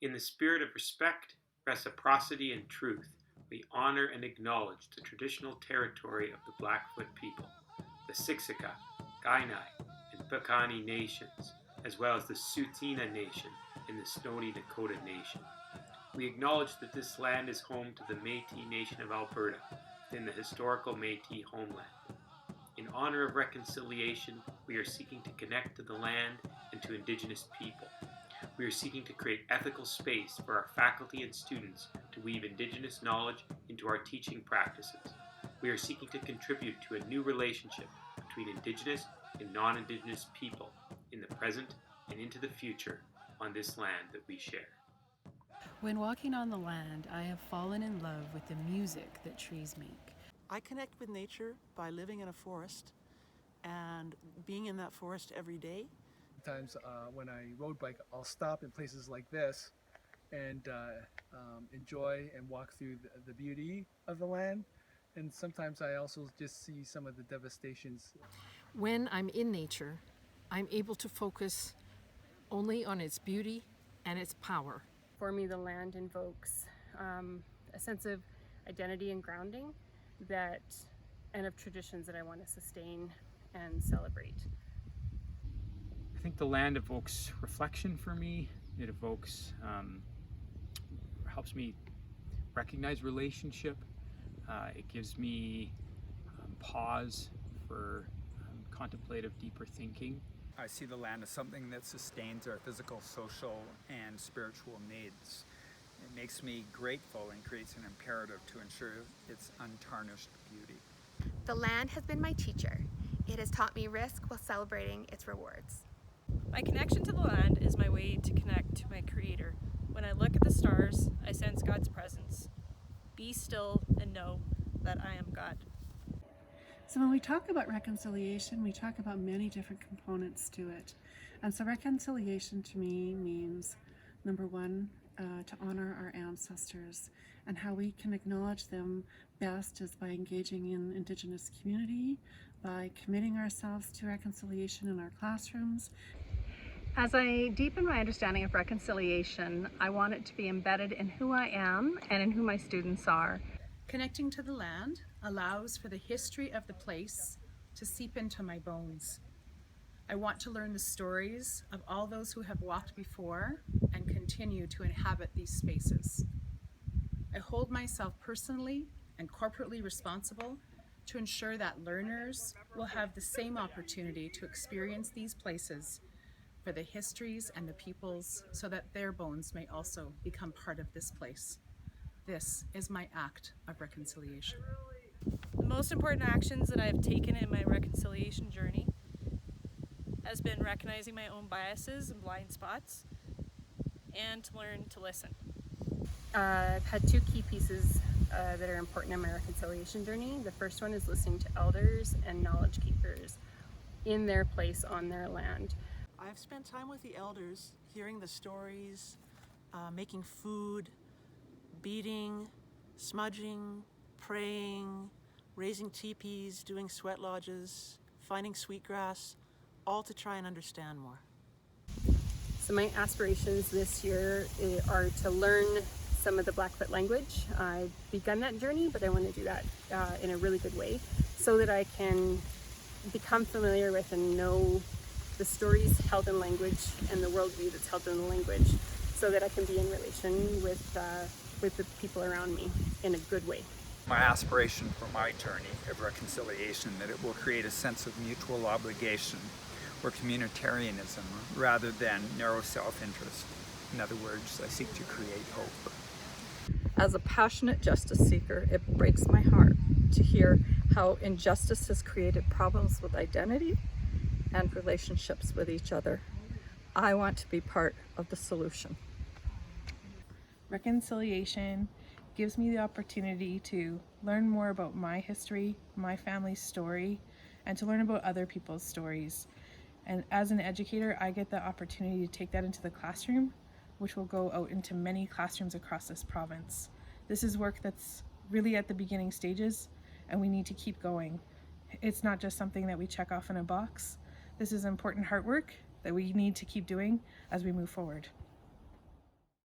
In the spirit of respect, reciprocity, and truth, we honor and acknowledge the traditional territory of the Blackfoot people, the Siksika, Kainai, and Piikani nations, as well as the Tsuut'ina Nation and the Stoney Nakoda Nation. We acknowledge that this land is home to the Métis Nation of Alberta within the historical Métis homeland. In honor of reconciliation, we are seeking to connect to the land and to Indigenous people. We are seeking to create ethical space for our faculty and students to weave Indigenous knowledge into our teaching practices. We are seeking to contribute to a new relationship between Indigenous and non-Indigenous people in the present and into the future on this land that we share. When walking on the land, I have fallen in love with the music that trees make. I connect with nature by living in a forest and being in that forest every day. Sometimes when I road bike, I'll stop in places like this and enjoy and walk through the beauty of the land. And sometimes I also just see some of the devastations. When I'm in nature, I'm able to focus only on its beauty and its power. For me, the land invokes a sense of identity and grounding and of traditions that I want to sustain and celebrate. I think the land evokes reflection for me. It evokes, helps me recognize relationship. It gives me pause for contemplative, deeper thinking. I see the land as something that sustains our physical, social, and spiritual needs. It makes me grateful and creates an imperative to ensure its untarnished beauty. The land has been my teacher. It has taught me risk while celebrating its rewards. My connection to the land is my way to connect to my Creator. When I look at the stars, I sense God's presence. Be still and know that I am God. So when we talk about reconciliation, we talk about many different components to it. And so reconciliation to me means, number one, to honor our ancestors, and how we can acknowledge them best is by engaging in Indigenous community, by committing ourselves to reconciliation in our classrooms. As I deepen my understanding of reconciliation, I want it to be embedded in who I am and in who my students are. Connecting to the land allows for the history of the place to seep into my bones. I want to learn the stories of all those who have walked before and continue to inhabit these spaces. I hold myself personally and corporately responsible to ensure that learners will have the same opportunity to experience these places for the histories and the peoples so that their bones may also become part of this place. This is my act of reconciliation. The most important actions that I have taken in my reconciliation journey has been recognizing my own biases and blind spots and to learn to listen. I've had two key pieces that are important in my reconciliation journey. The first one is listening to elders and knowledge keepers in their place on their land. I've spent time with the elders, hearing the stories, making food, beading, smudging, praying, raising teepees, doing sweat lodges, finding sweetgrass, all to try and understand more. So my aspirations this year are to learn some of the Blackfoot language. I've begun that journey, but I want to do that in a really good way so that I can become familiar with and know the stories held in language and the worldview that's held in the language so that I can be in relation with the people around me in a good way. My aspiration for my journey of reconciliation that it will create a sense of mutual obligation or communitarianism rather than narrow self-interest. In other words, I seek to create hope. As a passionate justice seeker, it breaks my heart to hear how injustice has created problems with identity and relationships with each other. I want to be part of the solution. Reconciliation gives me the opportunity to learn more about my history, my family's story, and to learn about other people's stories. And as an educator, I get the opportunity to take that into the classroom, which will go out into many classrooms across this province. This is work that's really at the beginning stages, and we need to keep going. It's not just something that we check off in a box. This is important heart work that we need to keep doing as we move forward.